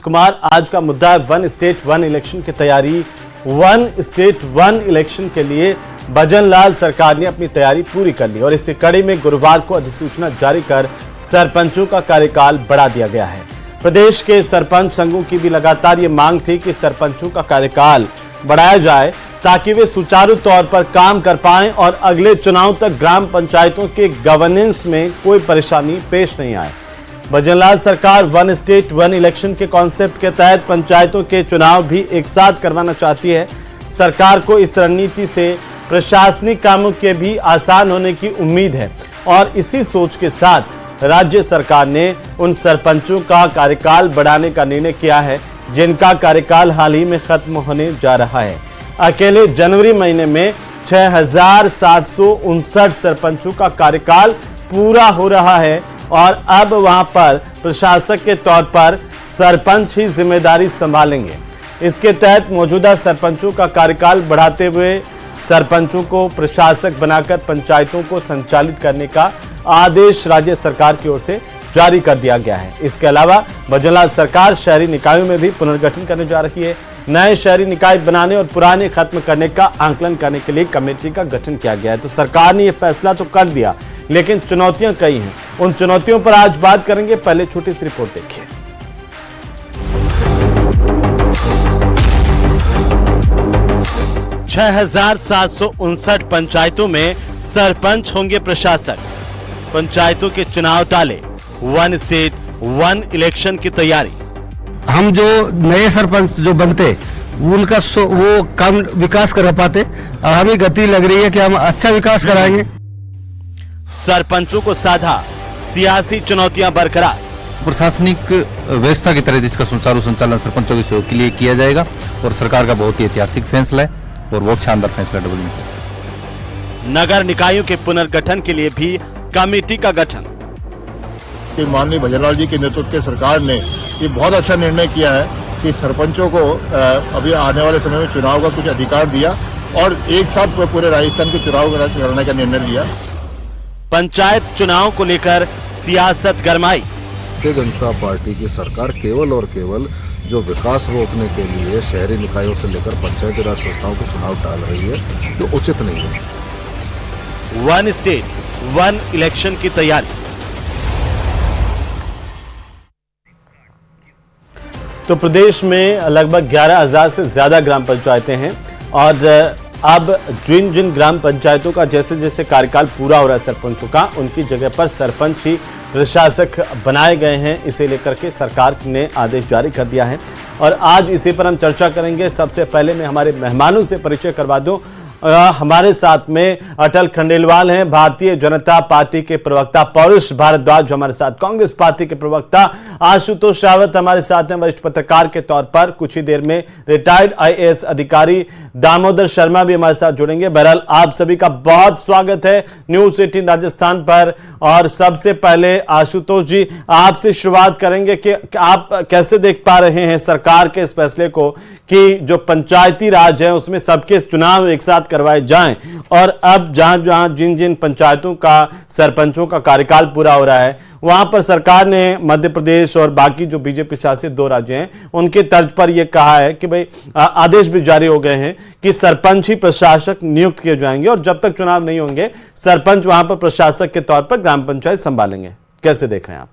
कुमार। आज का मुद्दा है वन स्टेट वन इलेक्शन की तैयारी। वन स्टेट वन इलेक्शन के लिए भजनलाल सरकार ने अपनी तैयारी पूरी कर ली और इसी कड़ी में गुरुवार को अधिसूचना जारी कर सरपंचों का कार्यकाल बढ़ा दिया गया है। प्रदेश के सरपंच संघों की भी लगातार ये मांग थी कि सरपंचों का कार्यकाल बढ़ाया जाए ताकि वे सुचारू तौर पर काम कर पाएं और अगले चुनाव तक ग्राम पंचायतों के गवर्नेंस में कोई परेशानी पेश नहीं आए। भजनलाल सरकार वन स्टेट वन इलेक्शन के कॉन्सेप्ट के तहत पंचायतों के चुनाव भी एक साथ करवाना चाहती है। सरकार को इस रणनीति से प्रशासनिक कामों के भी आसान होने की उम्मीद है और इसी सोच के साथ राज्य सरकार ने उन सरपंचों का कार्यकाल बढ़ाने का निर्णय किया है जिनका कार्यकाल हाल ही में खत्म होने जा रहा है। अकेले जनवरी महीने में 6,759 सरपंचों का कार्यकाल पूरा हो रहा है और अब वहां पर प्रशासक के तौर पर सरपंच ही जिम्मेदारी संभालेंगे। इसके तहत मौजूदा सरपंचों का कार्यकाल बढ़ाते हुए सरपंचों को प्रशासक बनाकर पंचायतों को संचालित करने का आदेश राज्य सरकार की ओर से जारी कर दिया गया है। इसके अलावा भजनलाल सरकार शहरी निकायों में भी पुनर्गठन करने जा रही है। नए शहरी निकाय बनाने और पुराने खत्म करने का आंकलन करने के लिए कमेटी का गठन किया गया है। तो सरकार ने यह फैसला तो कर दिया, लेकिन चुनौतियां कई हैं। उन चुनौतियों पर आज बात करेंगे। पहले छोटी सी रिपोर्ट देखिए। छह 6,759 पंचायतों में सरपंच होंगे प्रशासक। पंचायतों के चुनाव टाले, वन स्टेट वन इलेक्शन की तैयारी। हम जो नए सरपंच जो बनते उनका वो कम विकास कर पाते और हमें गति लग रही है कि हम अच्छा विकास कराएंगे। सरपंचों को साधा सियासी चुनौतियां बरकरार। प्रशासनिक व्यवस्था की तरह जिसका सुचारू संचालन सरपंचों के सहयोग के लिए किया जाएगा और सरकार का बहुत ही ऐतिहासिक फैसला है और बहुत शानदार फैसला डबल इंस्पेक्टर। नगर निकायों के पुनर्गठन के लिए भी कमेटी का गठन। माननीय भजनलाल जी के नेतृत्व की सरकार ने ये बहुत अच्छा निर्णय किया है कि सरपंचों को अभी आने वाले समय में चुनाव का कुछ अधिकार दिया और एक साथ पूरे राजस्थान के चुनाव करने का निर्णय लिया। पंचायत चुनाव को लेकर सियासत गरमाई। भारतीय जनता पार्टी की सरकार केवल और केवल जो विकास रोकने के लिए शहरी निकायों से लेकर पंचायती राज संस्थाओं के चुनाव टाल रही है, जो उचित नहीं है। वन स्टेट वन इलेक्शन की तैयारी। तो प्रदेश में लगभग 11,000 से ज्यादा ग्राम पंचायतें हैं और अब जिन जिन ग्राम पंचायतों का जैसे जैसे कार्यकाल पूरा हो रहा है सरपंचों का, उनकी जगह पर सरपंच ही प्रशासक बनाए गए हैं। इसे लेकर के सरकार ने आदेश जारी कर दिया है और आज इसी पर हम चर्चा करेंगे। सबसे पहले मैं हमारे मेहमानों से परिचय करवा दूं। हमारे साथ में अटल खंडेलवाल हैं, भारतीय जनता पार्टी के प्रवक्ता पौरुष भारद्वाज हमारे साथ, कांग्रेस पार्टी के प्रवक्ता आशुतोष रावत हमारे साथ हैं, वरिष्ठ पत्रकार के तौर पर कुछ ही देर में रिटायर्ड आईएएस अधिकारी दामोदर शर्मा भी हमारे साथ जुड़ेंगे। बहरहाल आप सभी का बहुत स्वागत है न्यूज 18 राजस्थान पर। और सबसे पहले आशुतोष जी, आपसे शुरुआत करेंगे कि आप कैसे देख पा रहे हैं सरकार के इस फैसले को कि जो पंचायती राज है उसमें सबके चुनाव एक साथ करवाए जाएं और अब जहां जहां जिन जिन पंचायतों का सरपंचों का कार्यकाल पूरा हो रहा है वहां पर सरकार ने मध्य प्रदेश और बाकी जो बीजेपी शासित 2 राज्य हैं उनके तर्ज पर यह कहा है कि भाई आदेश भी जारी हो गए हैं कि सरपंच ही प्रशासक नियुक्त किए जाएंगे और जब तक चुनाव नहीं होंगे सरपंच वहां पर प्रशासक के तौर पर ग्राम पंचायत संभालेंगे। कैसे देख रहे हैं आप?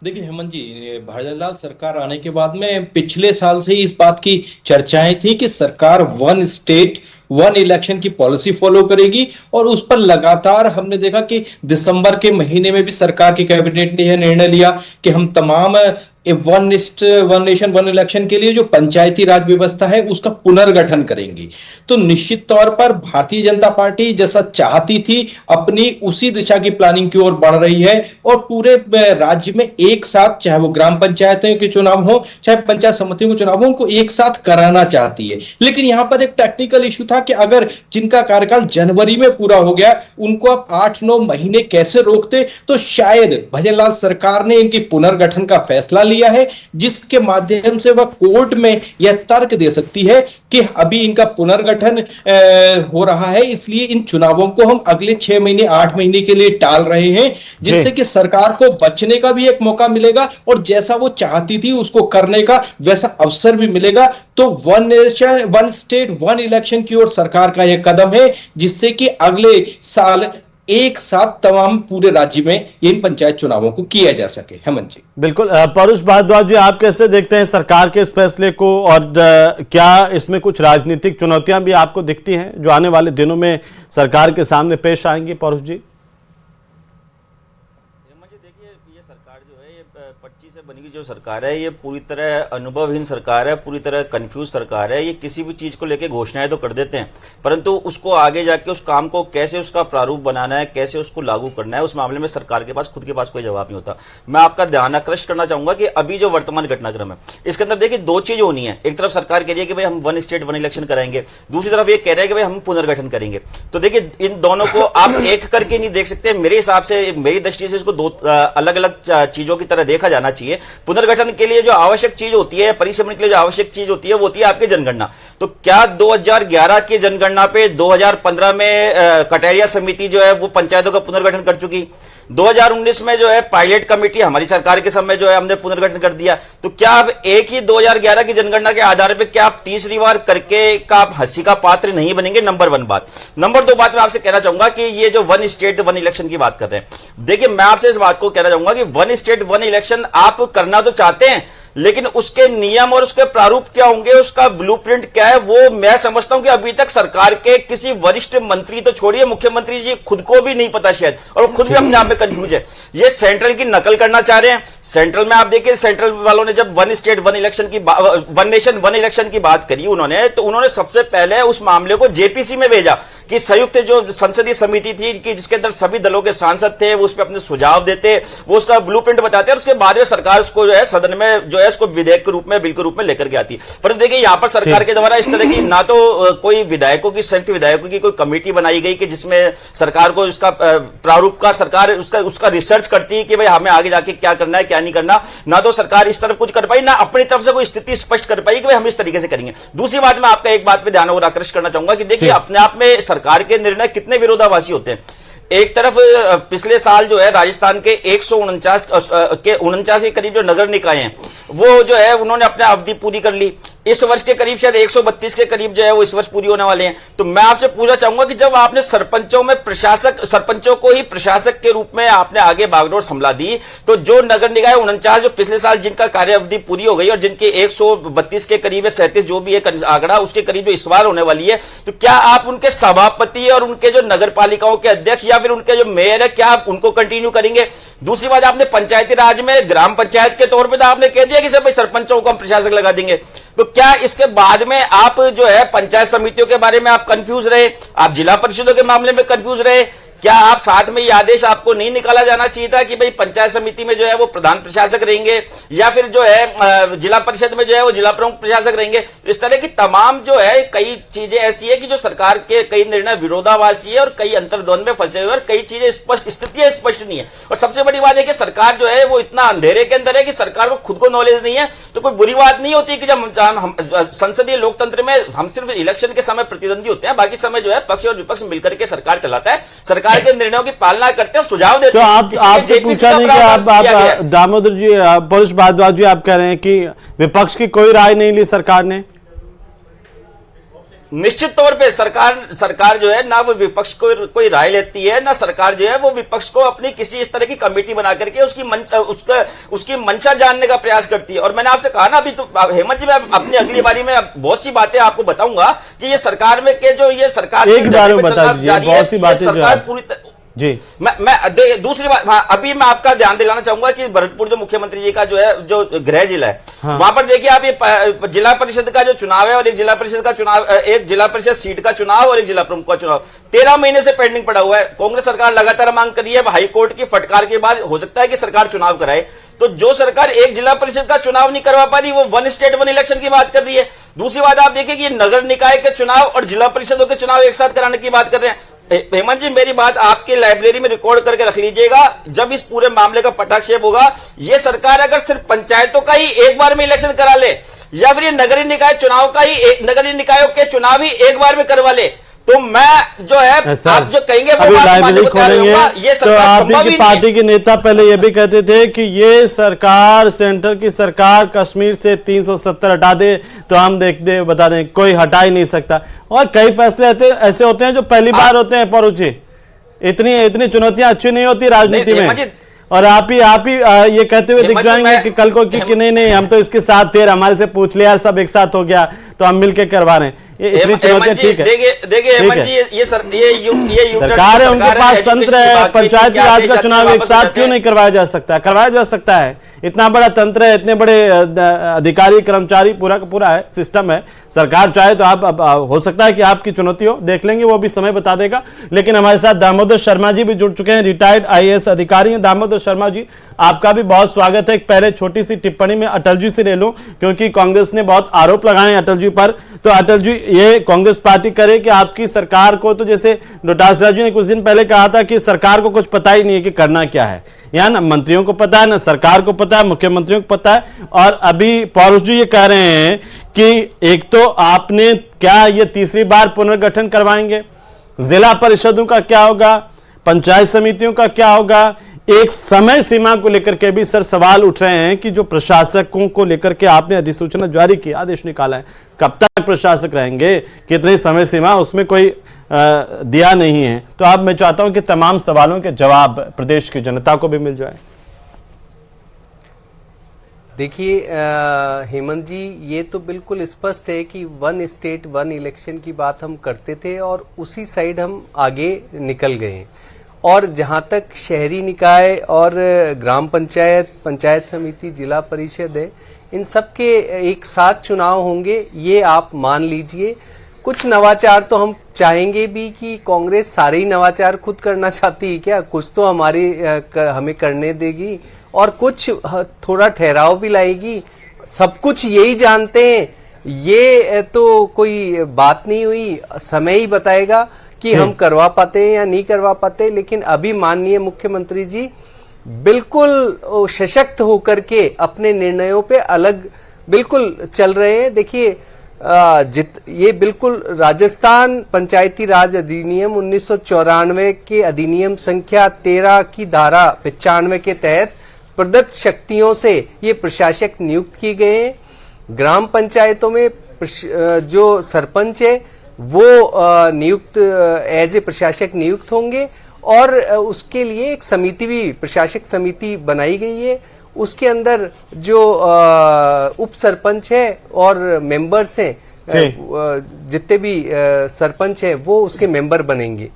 देखिए हेमंत जी, भजनलाल सरकार आने के बाद में पिछले साल से ही इस बात की चर्चाएं थी कि सरकार वन स्टेट वन इलेक्शन की पॉलिसी फॉलो करेगी और उस पर लगातार हमने देखा कि दिसंबर के महीने में भी सरकार की कैबिनेट ने यह निर्णय लिया कि हम तमाम वन नेशन वन इलेक्शन के लिए जो पंचायती राज व्यवस्था है उसका पुनर्गठन करेंगी। तो निश्चित तौर पर भारतीय जनता पार्टी जैसा चाहती थी अपनी उसी दिशा की प्लानिंग की ओर बढ़ रही है और पूरे राज्य में एक साथ, चाहे वो ग्राम पंचायतों के चुनाव हो चाहे पंचायत समितियों के चुनाव हो, उनको एक साथ कराना चाहती है। लेकिन यहां पर एक टेक्निकल इशू था कि अगर जिनका कार्यकाल जनवरी में पूरा हो गया उनको आप 8-9 महीने कैसे रोकते, तो शायद भजनलाल सरकार ने इनकी पुनर्गठन का फैसला लिया है, जिसके माध्यम से वह कोर्ट में यह तर्क दे सकती है कि अभी इनका पुनर्गठन हो रहा है, इसलिए इन चुनावों को हम अगले 6 महीने 8 महीने के लिए टाल रहे हैं, जिससे कि सरकार को बचने का भी एक मौका मिलेगा और जैसा वो चाहती थी उसको करने का वैसा अवसर भी मिलेगा। तो one nation one state one election की ओर सरकार का यह कदम है, जिससे कि अगले साल एक साथ तमाम पूरे राज्य में इन पंचायत चुनावों को किया जा सके। हेमंत जी, बिल्कुल। परुष भारद्वाज जी, आप कैसे देखते हैं सरकार के इस फैसले को, और क्या इसमें कुछ राजनीतिक चुनौतियां भी आपको दिखती हैं जो आने वाले दिनों में सरकार के सामने पेश आएंगी? परुष जी, देखिए, ये सरकार जो है, ये 25 से बनी हुई जो सरकार है, ये पूरी तरह अनुभवहीन सरकार है, पूरी तरह कंफ्यूज सरकार है। ये किसी भी चीज को लेके घोषणाएं तो कर देते हैं, परंतु उसको आगे जाके उस काम को कैसे उसका प्रारूप बनाना है, कैसे उसको लागू करना है, उस मामले में सरकार के पास खुद के पास कोई जवाब नहीं होता। मैं आपका ध्यान आकृष्ट करना चाहूंगा कि अभी जो वर्तमान घटनाक्रम है, इसके अंदर देखिए दो चीज होनी है। एक तरफ सरकार कह रही है कि भाई हम वन स्टेट वन इलेक्शन कराएंगे, दूसरी तरफ ये कह रहे हैं कि भाई हम पुनर्गठन करेंगे। तो देखिए, इन दोनों को आप एक करके नहीं देख सकते। मेरे हिसाब से, मेरी दृष्टि से इसको दो अलग अलग चीजों की तरह देखा जाना चाहिए। पुनर्गठन के लिए जो आवश्यक चीज होती है, परिसमन के लिए जो आवश्यक चीज होती है, वो होती है आपकी जनगणना। तो क्या 2011 की जनगणना पे 2015 में कटेरिया समिति जो है वो पंचायतों का पुनर्गठन कर चुकी। 2019 में जो है पायलट कमेटी हमारी सरकार के समय जो है हमने पुनर्गठन कर दिया। तो क्या अब एक ही 2011 की जनगणना के आधार पर क्या आप तीसरी बार करके का आप हंसी का पात्र नहीं बनेंगे? नंबर 1 बात। नंबर 2 बात मैं आपसे कहना चाहूंगा कि ये जो वन स्टेट वन इलेक्शन की बात कर रहे हैं, देखिए मैं आपसे इस बात को कहना चाहूंगा कि वन स्टेट वन इलेक्शन आप करना तो चाहते हैं, लेकिन उसके नियम और उसके प्रारूप क्या होंगे, उसका ब्लूप्रिंट क्या है, वो मैं समझता हूं कि अभी तक सरकार के किसी वरिष्ठ मंत्री तो छोड़िए, मुख्यमंत्री जी खुद को भी नहीं पता शायद, और खुद भी अपने आप में कंफ्यूज है। ये सेंट्रल की नकल करना चाह रहे हैं। सेंट्रल में आप देखिए, सेंट्रल वालों ने जब वन स्टेट वन इलेक्शन की वन नेशन वन इलेक्शन की बात करी उन्होंने, तो उन्होंने सबसे पहले उस मामले को जेपीसी में भेजा कि संयुक्त जो संसदीय समिति थी कि जिसके अंदर सभी दलों के सांसद थे, वो उस पर अपने सुझाव देते, वो उसका ब्लूप्रिंट बताते, और उसके बाद में सरकार उसको जो है सदन में जो है इसको विधेयक के रूप में, बिल के रूप में लेकर के आती। परंतु देखिए, यहां पर सरकार के द्वारा इस तरह की ना तो कोई विधायकों की, संयुक्त विधायकों की कोई कमेटी बनाई गई कि जिसमें सरकार को इसका प्रारूप का सरकार उसका रिसर्च करती है कि भाई हमें आगे जाके क्या करना है क्या नहीं करना। ना तो सरकार इस तरफ कुछ कर पाई, ना अपनी तरफ से कोई स्थिति स्पष्ट कर पाई कि भाई हम इस तरीके से करेंगे। दूसरी बात, मैं आपका एक बात पे ध्यान और आकर्षित करना चाहूंगा कि देखिए, अपने आप में सरकार के निर्णय कितने विरोधाभासी होते हैं। एक तरफ पिछले साल जो है राजस्थान के 149 के करीब जो नगर निकाय हैं, वो जो है उन्होंने अपने अवधि पूरी कर ली। इस वर्ष के करीब शायद 132 के करीब जो है वो इस वर्ष पूरी होने वाले हैं। तो मैं आपसे पूछना चाहूंगा कि जब आपने सरपंचों को ही प्रशासक के रूप में आपने आगे बागडोर संभला दी, तो जो नगर निकाय 49 जो पिछले साल जिनका कार्य अवधि पूरी हो गई और जिनके 132 के करीब है, 37 जो भी है आंकड़ा, उसके करीब जो इस बार होने वाली है, तो क्या आप उनके सभापति और उनके जो नगर पालिकाओं के अध्यक्ष या फिर उनके जो मेयर है, क्या आप उनको कंटिन्यू करेंगे? दूसरी बात, आपने पंचायती राज में ग्राम पंचायत के तौर पर तो आपने कह दिया कि सब सरपंचों को हम प्रशासक लगा देंगे। तो क्या इसके बाद में आप जो है पंचायत समितियों के बारे में आप कंफ्यूज रहे, आप जिला परिषदों के मामले में कंफ्यूज रहे? क्या आप साथ में ये आदेश आपको नहीं निकाला जाना चाहिए था कि भाई पंचायत समिति में जो है वो प्रधान प्रशासक रहेंगे या फिर जो है जिला परिषद में जो है वो जिला प्रमुख प्रशासक रहेंगे? इस तरह की तमाम जो है कई चीजें ऐसी है कि जो सरकार के कई निर्णय विरोधाभासी है और कई अंतर्द्वंद में फंसे हुए और कई चीजें स्थितियां स्पष्ट नहीं है। और सबसे बड़ी बात है कि सरकार जो है वो इतना अंधेरे के अंदर है कि सरकार को खुद को नॉलेज नहीं है। तो कोई बुरी बात नहीं होती कि जब हम संसदीय लोकतंत्र में हम सिर्फ इलेक्शन के समय प्रतिद्वंदी होते हैं, बाकी समय जो है पक्ष और विपक्ष मिलकर के सरकार चलाता है, सरकार के निर्णयों की पालना करते हैं, सुझाव देते हैं। तो आपसे पूछा नहीं कि आप दामोदर जी, परुष भारद्वाज जी, आप कह रहे हैं कि विपक्ष की कोई राय नहीं ली सरकार ने? निश्चित तौर पे सरकार जो है ना वो विपक्ष को कोई राय लेती है, ना सरकार जो है वो विपक्ष को अपनी किसी इस तरह की कमेटी बना करके उसकी मंशा जानने का प्रयास करती है। और मैंने आपसे कहा ना अभी, तो हेमंत जी, मैं अपनी अगली बारी में बहुत सी बातें आपको बताऊंगा कि ये सरकार में के जो ये सरकार एक बार में बता दीजिए बहुत सी बातें सरकार पूरी जी। मैं दूसरी बात, हाँ, अभी मैं आपका ध्यान दिलाना चाहूंगा कि भरतपुर जो मुख्यमंत्री जी का जो है जो गृह जिला है, हाँ, वहां पर देखिए आप ये जिला परिषद का जो चुनाव है और एक जिला परिषद का चुनाव, एक जिला परिषद सीट का चुनाव और एक जिला प्रमुख का चुनाव 13 महीने से पेंडिंग पड़ा हुआ है। कांग्रेस सरकार लगातार मांग कर रही है, हाईकोर्ट की फटकार के बाद हो सकता है कि सरकार चुनाव कराए। तो जो सरकार एक जिला परिषद का चुनाव नहीं करवा पा रही, वो वन स्टेट वन इलेक्शन की बात कर रही है। दूसरी बात आप देखिए कि नगर निकाय के चुनाव और जिला परिषदों के चुनाव एक साथ कराने की बात कर रहे हैं। हेमंत जी, मेरी बात आपकी लाइब्रेरी में रिकॉर्ड करके रख लीजिएगा। जब इस पूरे मामले का पटाक्षेप होगा, ये सरकार अगर सिर्फ पंचायतों का ही एक बार में इलेक्शन करा ले, या फिर ये नगरीय निकाय चुनाव का ही नगरीय निकायों के चुनाव ही एक बार में करवा ले, तो मैं जो है आप जो कहेंगे वो लाइब्रेरी खोलेंगे। ये तो आपकी पार्टी के नेता पहले ये भी कहते थे कि ये सरकार, सेंटर की सरकार कश्मीर से 370 हटा दे तो हम बता दें कोई हटा ही नहीं सकता। और कई फैसले ऐसे होते हैं जो पहली बार होते हैं परुचि, इतनी चुनौतियां अच्छी नहीं होती राजनीति में। और आप ही ये कहते हुए दिख जाएंगे कि कल को कि नहीं हम तो इसके साथ थे, हमारे से पूछ लिया, सब एक साथ हो गया तो हम मिलके करवा रहे हैं। इतनी चुनौतियां ठीक है। देखिए हेमंत जी, ये सरकार है, उनके पास तंत्र है, पंचायती राज का चुनाव एक साथ क्यों नहीं करवाया जा सकता? करवाया जा सकता है। इतना बड़ा तंत्र है, इतने बड़े अधिकारी कर्मचारी, पूरा का पूरा है, सिस्टम है। सरकार चाहे तो आप हो सकता है कि आपकी चुनौती हो, देख लेंगे, वो भी समय बता देगा। लेकिन हमारे साथ दामोदर शर्मा जी भी जुड़ चुके हैं, रिटायर्ड IAS अधिकारी हैं। दामोदर शर्मा जी, आपका भी बहुत स्वागत है। पहले छोटी सी टिप्पणी में अटल जी से ले लूं, क्योंकि कांग्रेस ने बहुत आरोप लगाए हैं अटल जी पर। तो अटल जी, ये कांग्रेस पार्टी करे कि आपकी सरकार को, तो जैसे डोटासरा जी ने कुछ दिन पहले कहा था कि सरकार को कुछ पता ही नहीं है कि करना क्या है, या ना मंत्रियों को पता है, ना सरकार को पता है, मुख्यमंत्रियों को पता है। और अभी पौरुष जी ये कह रहे हैं कि एक तो आपने क्या ये तीसरी बार पुनर्गठन करवाएंगे, जिला परिषदों का क्या होगा, पंचायत समितियों का क्या होगा। एक समय सीमा को लेकर के भी सर सवाल उठ रहे हैं कि जो प्रशासकों को लेकर के आपने अधिसूचना जारी की, आदेश निकाला है, कब तक प्रशासक रहेंगे, कितनी समय सीमा, उसमें कोई दिया नहीं है। तो अब मैं चाहता हूं कि तमाम सवालों के जवाब प्रदेश की जनता को भी मिल जाए। देखिए हेमंत जी, ये तो बिल्कुल स्पष्ट है कि 1 स्टेट 1 इलेक्शन की बात हम करते थे और उसी साइड हम आगे निकल गए। और जहां तक शहरी निकाय और ग्राम पंचायत, पंचायत समिति, जिला परिषद है, इन सब के एक साथ चुनाव होंगे, ये आप मान लीजिए। कुछ नवाचार तो हम चाहेंगे भी कि कांग्रेस सारे ही नवाचार खुद करना चाहती है क्या? कुछ तो हमें करने देगी और कुछ थोड़ा ठहराव भी लाएगी। सब कुछ यही जानते हैं, ये तो कोई बात नहीं हुई, समय ही बताएगा कि हम करवा पाते हैं या नहीं करवा पाते। लेकिन अभी माननीय मुख्यमंत्री जी बिल्कुल सशक्त होकर के अपने निर्णयों पे अलग बिल्कुल चल रहे हैं। देखिए ये बिल्कुल राजस्थान पंचायती राज अधिनियम 1994 के अधिनियम संख्या 13 की धारा 95 के तहत प्रदत्त शक्तियों से ये प्रशासक नियुक्त किए गए हैं। ग्राम पंचायतों में जो सरपंच है वो नियुक्त एज ए प्रशासक नियुक्त होंगे और उसके लिए एक समिति भी, प्रशासक समिति बनाई गई है। उसके अंदर जो उप सरपंच है और मेंबर्स हैं, जितने भी सरपंच है वो उसके मेंबर बनेंगे।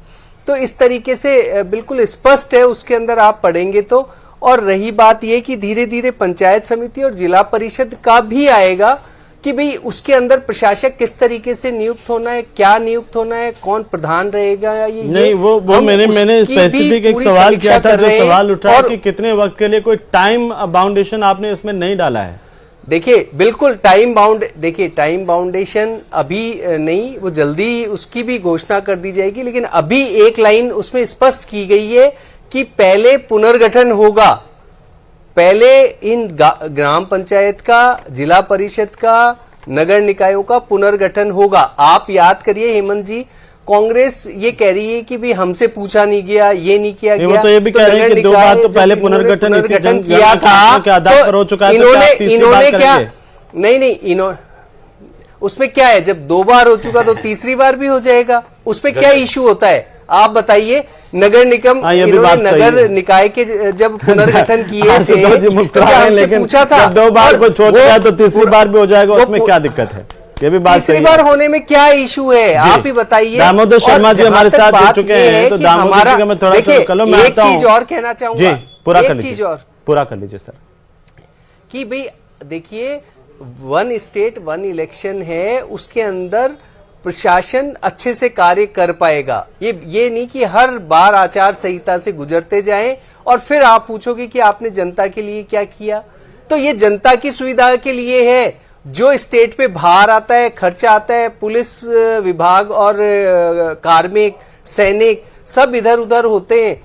तो इस तरीके से बिल्कुल स्पष्ट है, उसके अंदर आप पढ़ेंगे तो। और रही बात ये कि धीरे धीरे पंचायत समिति और जिला परिषद का भी आएगा कि भाई उसके अंदर प्रशासक किस तरीके से नियुक्त होना है, क्या नियुक्त होना है, कौन प्रधान रहेगा, ये नहीं वो मैंने स्पेसिफिक एक सवाल किया था, जो सवाल उठा है कि कितने वक्त के लिए, कोई टाइम बाउंडेशन आपने इसमें नहीं डाला है। देखिए बिल्कुल टाइम बाउंडेशन अभी नहीं, वो जल्दी उसकी भी घोषणा कर दी जाएगी। लेकिन अभी एक लाइन उसमें स्पष्ट की गई है कि पहले पुनर्गठन होगा, पहले इन ग्राम पंचायत का, जिला परिषद का, नगर निकायों का पुनर्गठन होगा। आप याद करिए हेमंत जी, कांग्रेस ये कह रही है कि भी हमसे पूछा नहीं गया, ये नहीं किया गया। तो ये भी कह रहे हैं कि 2 बार तो पहले पुनर्गठन किया था, तो इन्होंने क्या, नहीं, उसमें क्या है, जब 2 बार हो चुका तो तीसरी बार भी हो जाएगा, उसमें क्या इशू होता है आप बताइए। नगर निगम, इन्होंने नगर निकाय के जब पुनर्गठन किए थे, लेकिन पूछा था 2 बार को छोड़ दिया तो तीसरी बार भी हो जाएगा, उसमें क्या दिक्कत है? ये भी बात तीसरी बार होने में क्या इशू है, आप ही बताइए। दामोदर शर्मा जी हमारे साथ जुड़ चुके हैं, तो दामोदर जी का मैं थोड़ा सा एक चीज और कहना चाहूंगा, पूरा कर लीजिए सर, कि भाई देखिए 1 स्टेट 1 इलेक्शन है, उसके अंदर प्रशासन अच्छे से कार्य कर पाएगा। ये नहीं कि हर बार आचार संहिता से गुजरते जाएं और फिर आप पूछोगे कि आपने जनता के लिए क्या किया। तो ये जनता की सुविधा के लिए है। जो स्टेट पे भार आता है, खर्चा आता है, पुलिस विभाग और कार्मिक सैनिक सब इधर उधर होते हैं।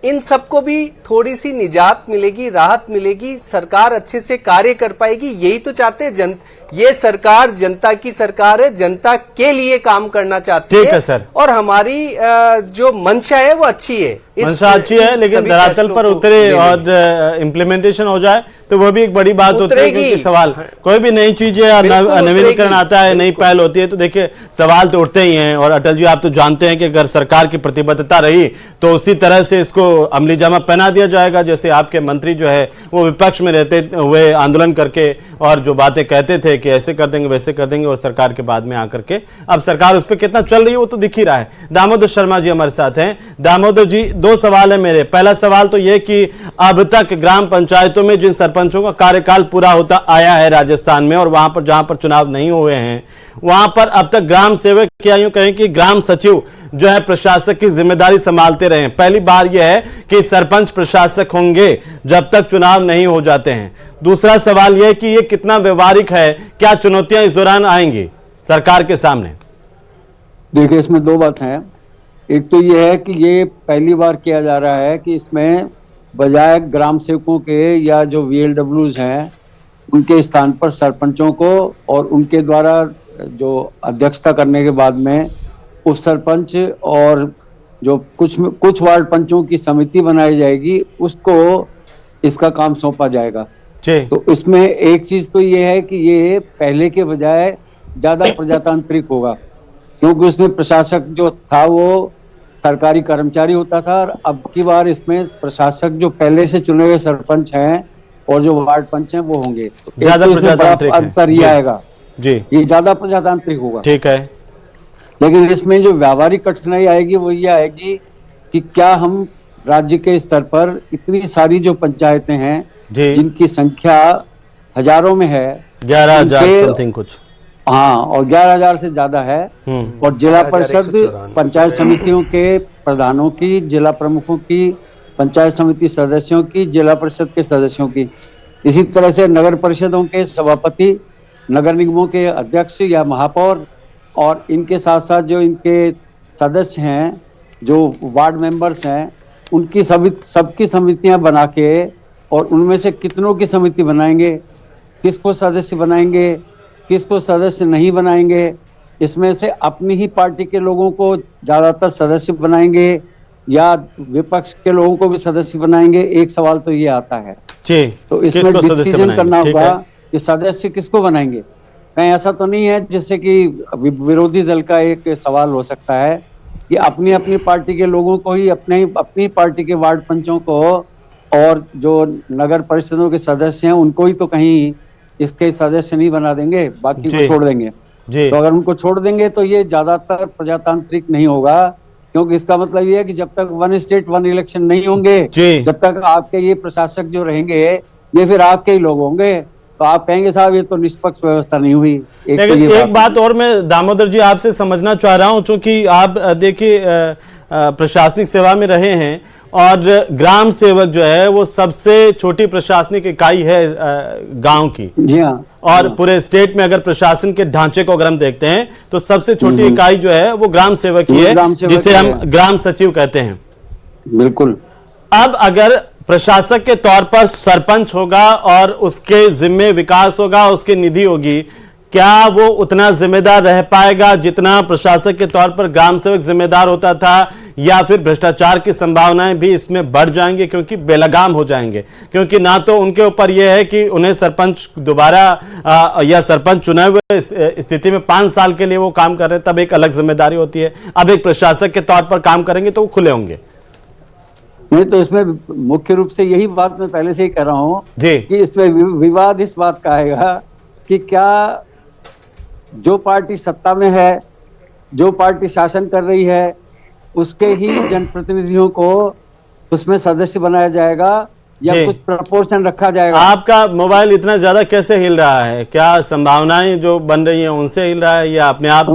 इन सबको भी थोड़ी सी निजात मिलेगी, राहत मिलेगी, सरकार अच्छे से कार्य कर पाएगी। यही तो चाहते हैं ये सरकार जनता की सरकार है, जनता के लिए काम करना चाहती ठीक है सर। और हमारी जो मंशा है वो अच्छी है, मंशा अच्छी है, लेकिन धरातल पर उतरे और इम्प्लीमेंटेशन हो जाए तो वो भी एक बड़ी बात होती है, क्योंकि सवाल कोई भी नई चीजें नवीनीकरण आता है, नई पहल होती है तो देखिए सवाल तो उठते ही हैं। और अटल जी आप तो जानते हैं कि अगर सरकार की प्रतिबद्धता रही तो उसी तरह से इसको अमली जामा पहना दिया जाएगा। जैसे आपके मंत्री जो है वो विपक्ष में रहते हुए आंदोलन करके और जो बातें कहते थे कि ऐसे कर देंगे वैसे कर देंगे, और सरकार के बाद में आकर के अब सरकार उस पर कितना चल रही है वो तो दिख ही रहा है। दामोदर शर्मा जी हमारे साथ हैं। दामोदर जी, दो सवाल है मेरे। पहला सवाल तो यह कि अब तक ग्राम पंचायतों में जिन सरपंचों का कार्यकाल पूरा होता आया है राजस्थान में, और वहां पर जहां पर चुनाव नहीं हुए हैं वहां पर अब तक ग्राम सेवक क्या यूं कहें कि ग्राम सचिव जो है प्रशासक की जिम्मेदारी संभालते रहे। पहली बार यह है कि सरपंच प्रशासक होंगे जब तक चुनाव नहीं हो जाते हैं। दूसरा सवाल यह कि यह कितना व्यवहारिक है, क्या चुनौतियां इस दौरान आएंगी सरकार के सामने? देखिए, इसमें दो बात हैं। एक तो यह है कि ये पहली बार किया जा रहा है कि इसमें बजाय ग्राम सेवकों के या जो VLWs हैं उनके स्थान पर सरपंचों को और उनके द्वारा जो अध्यक्षता करने के बाद में उप सरपंच और जो कुछ वार्ड पंचों की समिति बनाई जाएगी उसको इसका काम सौंपा जाएगा। तो इसमें एक चीज तो ये है कि ये पहले के बजाय ज्यादा प्रजातांत्रिक होगा, क्योंकि उसमें प्रशासक जो था वो सरकारी कर्मचारी होता था, और अब की बार इसमें प्रशासक जो पहले से चुने हुए सरपंच हैं और जो वार्ड पंच हैं वो होंगे। ज्यादा प्रजातांत्रिक अंतर ये आएगा जी, ये ज्यादा प्रजातांत्रिक होगा। ठीक है। लेकिन इसमें जो व्यावहारिक कठिनाई आएगी वो ये आएगी कि क्या हम राज्य के स्तर पर इतनी सारी जो पंचायतें हैं जिनकी संख्या हजारों में है, 11,000 समथिंग कुछ, हाँ, और 11,000 से ज्यादा है, और जिला परिषद पंचायत समितियों के प्रधानों की, जिला प्रमुखों की, पंचायत समिति सदस्यों की, जिला परिषद के सदस्यों की, इसी तरह से नगर परिषदों के सभापति, नगर निगमों के अध्यक्ष या महापौर, और इनके साथ साथ जो इनके सदस्य हैं, जो वार्ड मेंबर्स हैं, उनकी सबकी समितियां बना के, और उनमें से कितनों की समिति बनाएंगे, किसको सदस्य बनाएंगे, किसको सदस्य नहीं बनाएंगे, इसमें से अपनी ही पार्टी के लोगों को ज्यादातर सदस्य बनाएंगे या विपक्ष के लोगों को भी सदस्य बनाएंगे, एक सवाल तो ये आता है। तो इसमें डिसीजन करना होगा कि सदस्य किसको बनाएंगे। कहीं ऐसा तो नहीं है जैसे कि विरोधी दल का एक सवाल हो सकता है कि अपनी अपनी पार्टी के लोगों को ही अपनी पार्टी के वार्ड पंचों को और जो नगर परिषदों के सदस्य हैं उनको ही तो कहीं इसके सदस्य नहीं बना देंगे, बाकी को छोड़ देंगे। तो अगर उनको छोड़ देंगे तो ये ज्यादातर प्रजातांत्रिक नहीं होगा, क्योंकि इसका मतलब ये है कि जब तक वन स्टेट वन इलेक्शन नहीं होंगे, जब तक आपके ये प्रशासक जो रहेंगे ये फिर आपके ही लोग होंगे, तो आप कहेंगे साहब ये तो निष्पक्ष व्यवस्था नहीं हुई। एक बात और मैं दामोदर जी आपसे समझना चाह रहा हूं, चूंकि आप देखिए प्रशासनिक सेवा में रहे हैं और ग्राम सेवक जो है वो सबसे छोटी प्रशासनिक इकाई है गांव की। और पूरे स्टेट में अगर प्रशासन के ढांचे को अगर हम देखते हैं तो सबसे छोटी इकाई जो है वो ग्राम सेवक ही है, जिसे हम ग्राम सचिव कहते हैं। बिल्कुल। अब अगर प्रशासक के तौर पर सरपंच होगा और उसके जिम्मे विकास होगा, उसकी निधि होगी, क्या वो उतना जिम्मेदार रह पाएगा जितना प्रशासक के तौर पर ग्राम सेवक जिम्मेदार होता था, या फिर भ्रष्टाचार की संभावनाएं भी इसमें बढ़ जाएंगी क्योंकि बेलगाम हो जाएंगे? क्योंकि ना तो उनके ऊपर यह है कि उन्हें सरपंच दोबारा या सरपंच चुने हुए स्थिति में 5 साल के लिए वो काम कर रहे हैं, तब एक अलग जिम्मेदारी होती है। अब एक प्रशासक के तौर पर काम करेंगे तो वो खुले होंगे। नहीं, तो इसमें मुख्य रूप से यही बात मैं पहले से ही कह रहा हूं कि इसमें विवाद इस बात का आएगा कि क्या जो पार्टी सत्ता में है, जो पार्टी शासन कर रही है, उसके ही जनप्रतिनिधियों को उसमें सदस्य बनाया जाएगा या कुछ प्रपोर्शन रखा जाएगा। आपका मोबाइल इतना ज्यादा कैसे हिल रहा है? क्या संभावनाएं जो बन रही हैं उनसे हिल रहा है या अपने आप?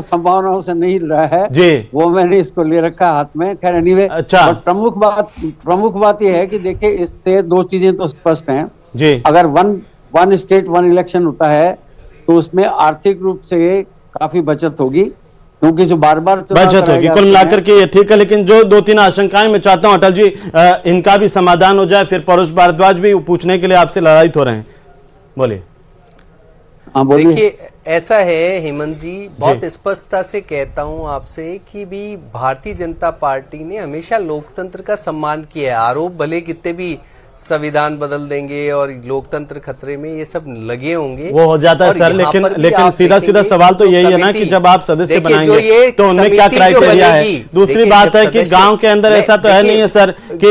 संभावनाओं से नहीं हिल रहा है जी, वो मैंने इसको ले रखा हाथ में। खैर एनीवे, अच्छा, प्रमुख बात यह है कि देखिए इससे दो चीजें तो स्पष्ट हैं जी। अगर वन स्टेट वन इलेक्शन होता है तो उसमें आर्थिक रूप से काफी बचत होगी, क्योंकि जो बार बार बचत होगी। कुल मिलाकर के ये ठीक है, लेकिन जो 2-3 आशंकाएं मैं चाहता हूं अटल जी इनका भी समाधान हो जाए, फिर परोश भारद्वाज भी पूछने के लिए आपसे ललायित हो रहे हैं, बोलिए। देखिए ऐसा है हेमंत जी, बहुत स्पष्टता से कहता हूं आपसे कि भी भारतीय जनता पार्टी ने हमेशा लोकतंत्र का सम्मान किया है। आरोप भले कितने भी संविधान बदल देंगे और लोकतंत्र खतरे में ये सब लगे होंगे, वो हो जाता है सर, लेकिन सीधा सीधा सवाल तो यही है ना कि जब आप सदस्य बनाएंगे तो उनमें क्या क्राइटेरिया है। दूसरी बात है कि गांव के अंदर ऐसा तो है नहीं है सर कि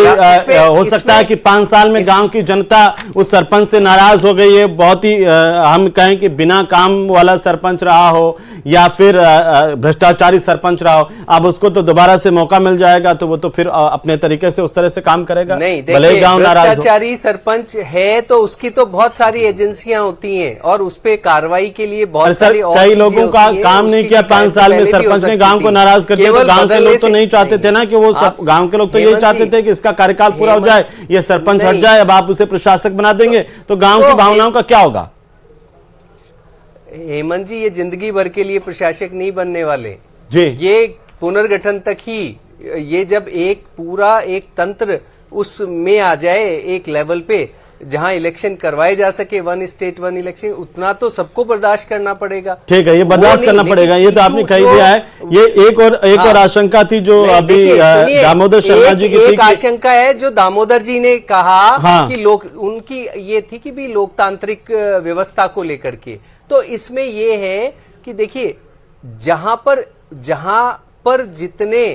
हो सकता है कि 5 साल में गांव की जनता उस सरपंच से नाराज हो गई है, बहुत ही हम कहें कि बिना काम वाला सरपंच रहा हो या फिर भ्रष्टाचारी सरपंच रहा हो, अब उसको तो दोबारा से मौका मिल जाएगा तो वो तो फिर अपने तरीके से उस तरह से काम करेगा। भले गांव नाराज भ्रष्टाचारी सरपंच है तो उसकी तो बहुत सारी एजेंसियां होती हैं और उस पे कार्रवाई के लिए बहुत सारी और कई लोगों का काम नहीं किया 5 साल में, सरपंच ने गांव को नाराज कर दिया। तो गांव के लोग तो नहीं चाहते थे ना कि वो गांव के लोग तो यही चाहते थे कि इसका कार्यकाल पूरा हो जाए, ये सरपंच हट जाए, अब आप उसे प्रशासक बना देंगे तो गांव की भावनाओं का क्या होगा। हेमंत जी, ये जिंदगी भर के लिए प्रशासक नहीं बनने वाले जी, ये पुनर्गठन तक ही, ये जब एक पूरा एक तंत्र उसमें आ जाए एक लेवल पे जहां इलेक्शन करवाए जा सके, 1 स्टेट 1 इलेक्शन, उतना तो सबको बर्दाश्त करना पड़ेगा। ठीक है, ये बर्दाश्त करना पड़ेगा, ये तो आपने कह दिया है। ये एक और आशंका थी जो अभी दामोदर शर्मा जी की एक आशंका है जो दामोदर जी ने कहा कि लोग उनकी ये थी कि भी लोकतांत्रिक व्यवस्था को लेकर के, तो इसमें ये है कि देखिए जहां पर जितने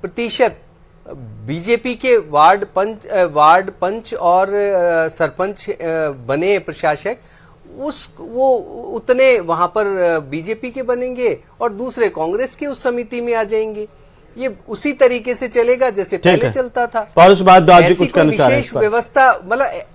प्रतिशत बीजेपी के वार्ड पंच और सरपंच बने प्रशासक, वो उतने वहां पर बीजेपी के बनेंगे और दूसरे कांग्रेस की उस समिति में आ जाएंगे। ये उसी तरीके से चलेगा जैसे पहले चलता था। परोश भारद्वाज जी कुछ कहना चाह रहे हैं, विशेष व्यवस्था मतलब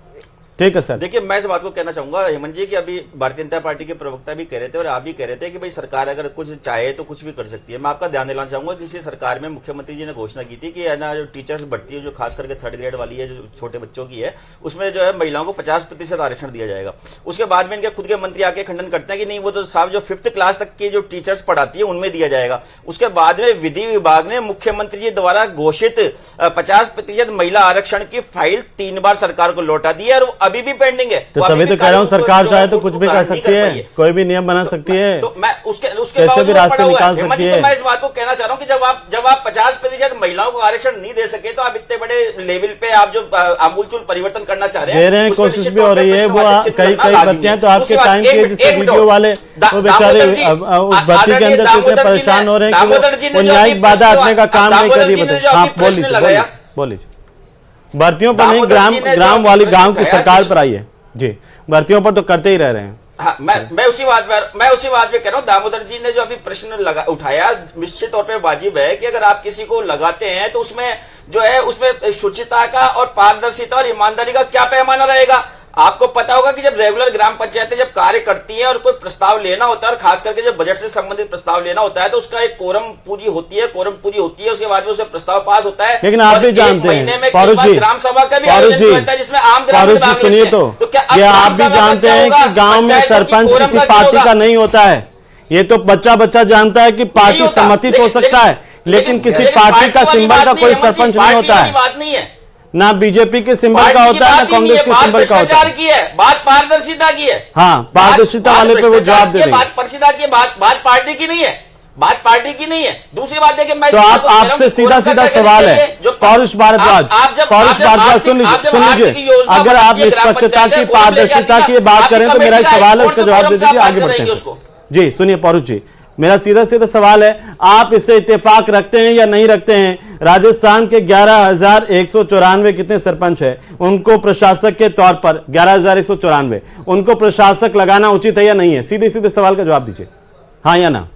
ठीक है सर। देखिए मैं इस बात को कहना चाहूंगा हेमंत जी कि अभी भारतीय जनता पार्टी के प्रवक्ता भी कह रहे थे और आप भी कह रहे थे कि भाई सरकार अगर कुछ चाहे तो कुछ भी कर सकती है। मैं आपका ध्यान दिलाना चाहूंगा कि इसी सरकार में मुख्यमंत्री जी ने घोषणा की थी कि है ना जो टीचर्स बढ़ती है जो खास करके 3rd ग्रेड वाली है जो छोटे बच्चों की है, उसमें जो है महिलाओं को 50% आरक्षण दिया जाएगा। उसके बाद में इनके खुद के मंत्री आके खंडन करते हैं कि नहीं वो तो साहब जो 5th क्लास तक की जो टीचर्स पढ़ाती है उनमें दिया जाएगा। उसके बाद में विधि विभाग ने मुख्यमंत्री जी द्वारा घोषित 50% महिला आरक्षण की फाइल 3 बार सरकार को लौटा दी है और अभी भी पेंडिंग है। तो तभी तो कह रहा हूं सरकार चाहे तो कुछ भी कर सकती है, कोई भी नियम बना सकती है, तो मैं उसके कैसे भी रास्ते निकाल सकती है। तो मैं इस बात को कहना चाह रहा हूं कि जब आप 50% महिलाओं को आरक्षण नहीं दे सके तो आप इतने बड़े लेवल पे आप जो आमूलचूल परिवर्तन करना चाह रहे हैं, दे रहे हैं, कोशिश भी हो रही है। वो कई बच्चे हैं तो आपके टाइम के जिससे वीडियो वाले वो बेचारे उस भर्ती के अंदर इतने परेशान हो रहे हैं कि वो न्यायिक बाधा हटने का काम नहीं कर रही। बताइए, बोलिए। भर्तियों पर नहीं, ग्राम वाली गांव की सरकार पर आई है जी, भर्तियों पर तो करते ही रह रहे हैं। हाँ, मैं उसी बात पे कह रहा हूँ। दामोदर जी ने जो अभी प्रश्न उठाया निश्चित तौर पे वाजिब है कि अगर आप किसी को लगाते हैं तो उसमें जो है उसमें शुचिता का और पारदर्शिता और ईमानदारी का क्या पैमाना रहेगा। आपको पता होगा कि जब रेगुलर ग्राम पंचायतें जब कार्य करती हैं और कोई प्रस्ताव लेना होता है और खास करके जब बजट से संबंधित प्रस्ताव लेना होता है तो उसका एक कोरम पूरी होती है, उसके बाद में उसे प्रस्ताव पास होता है। लेकिन आप भी जानते हैं परोश जी, ग्राम सभा का भी आयोजन होता है जिसमें आम ग्राम सुनिए तो क्या आप भी जानते हैं कि गांव में सरपंच किसी पार्टी का नहीं होता है। ये तो बच्चा जानता है कि पार्टी समर्थित हो सकता है लेकिन किसी पार्टी का सिंबल का कोई सरपंच नहीं होता है। बात नहीं है ना बीजेपी के सिंबल का होता है ना कांग्रेस के सिंबल का होता है। की है बात, पारदर्शिता की है। हाँ, पारदर्शिता वाले पे वो जवाब दे देंगे। बात पारदर्शिता की बात पार्टी की नहीं है, बात पार्टी की नहीं है। दूसरी बात देखिए मैं तो आपसे सीधा सवाल है परोश भारद्वाज सुन लीजिए, अगर आप निष्पक्षता की पारदर्शिता की बात करें तो मेरा एक सवाल है, उसका जवाब दे दीजिए, आगे बढ़ते हैं। जी सुनिए परोश जी, मेरा सीधा सवाल है, आप इससे इत्तेफाक रखते हैं या नहीं रखते हैं? राजस्थान के 11,194 कितने सरपंच है, उनको प्रशासक के तौर पर 11,194 उनको प्रशासक लगाना उचित है या नहीं है? सीधे सवाल का जवाब दीजिए, हाँ या ना।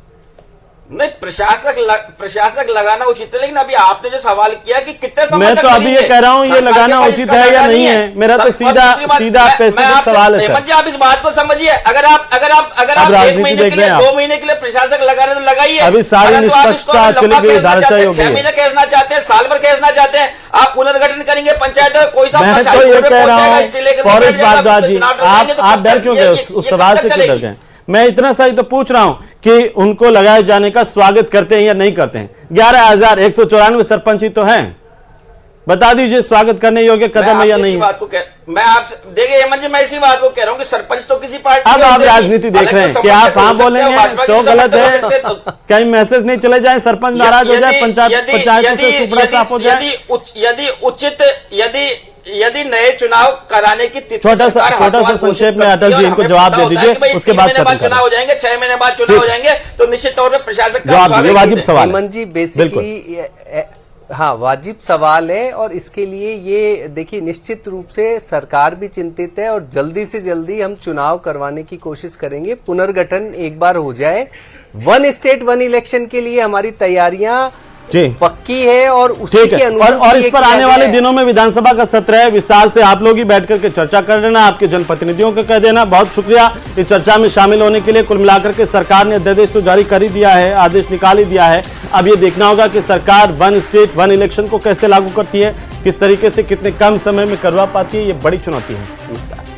नहीं, प्रशासक लगाना उचित है, लेकिन अभी आपने जो सवाल किया कि कितने समय मैं तो अभी ये कह रहा हूँ ये लगाना उचित है या नहीं है, मेरा तो सीधा सवाल है सर। आप इस बात को समझिए, अगर आप 1 महीने के लिए 2 महीने के लिए प्रशासक लगा रहे तो लगाइए। अभी सारी निष्पक्षता चली गई, 6 महीने खेसना चाहते हैं, साल भर खेसना चाहते हैं, आप पुनर्गठन करेंगे पंचायत कोई सा। मैं तो ये कह रहा हूँ परोश भारद्वाज जी, आप डर क्यों गए? उस सवाल से क्यों डर गए? मैं इतना सा ही तो पूछ रहा हूं कि उनको लगाए जाने का स्वागत करते हैं या नहीं करते हैं? 11,194 सरपंच ही तो हैं, बता दीजिए स्वागत करने योग्य कदम है या नहीं? मैं आपसे देखिए हेमंत जी, मैं इसी बात को कह रहा हूँ कि सरपंच तो किसी पार्टी अब आप राजनीति देख रहे हैं कि आप हाँ बोलेंगे तो गलत है, कहीं मैसेज नहीं चले जाए, सरपंच नाराज हो जाए, पंचायत से सुपड़ा साफ हो जाए। यदि नए चुनाव कराने की तिथि छोटा सा संक्षेप में अटल जी इनको जवाब दे दीजिए, उसके बाद चुनाव हो जाएंगे, 6 महीने बाद चुनाव हो जाएंगे, तो निश्चित तौर पर प्रशासक का वाजिब सवाल। हेमंत जी बेसिकली हाँ वाजिब सवाल है, और इसके लिए ये देखिए निश्चित रूप से सरकार भी चिंतित है और जल्दी से जल्दी हम चुनाव करवाने की कोशिश करेंगे, पुनर्गठन एक बार हो जाए। 1 स्टेट 1 इलेक्शन के लिए हमारी तैयारियां पक्की है और उसी के अनुरूप और इस पर आने वाले दिनों में विधानसभा का सत्र है, विस्तार से आप लोग ही बैठ करके चर्चा कर लेना, आपके जनप्रतिनिधियों को कह देना। बहुत शुक्रिया इस चर्चा में शामिल होने के लिए। कुल मिलाकर के सरकार ने अध्यादेश तो जारी कर ही दिया है, आदेश निकाल ही दिया है, अब ये देखना होगा कि सरकार 1 स्टेट 1 इलेक्शन को कैसे लागू करती है, किस तरीके से कितने कम समय में करवा पाती है, ये बड़ी चुनौती है। नमस्कार।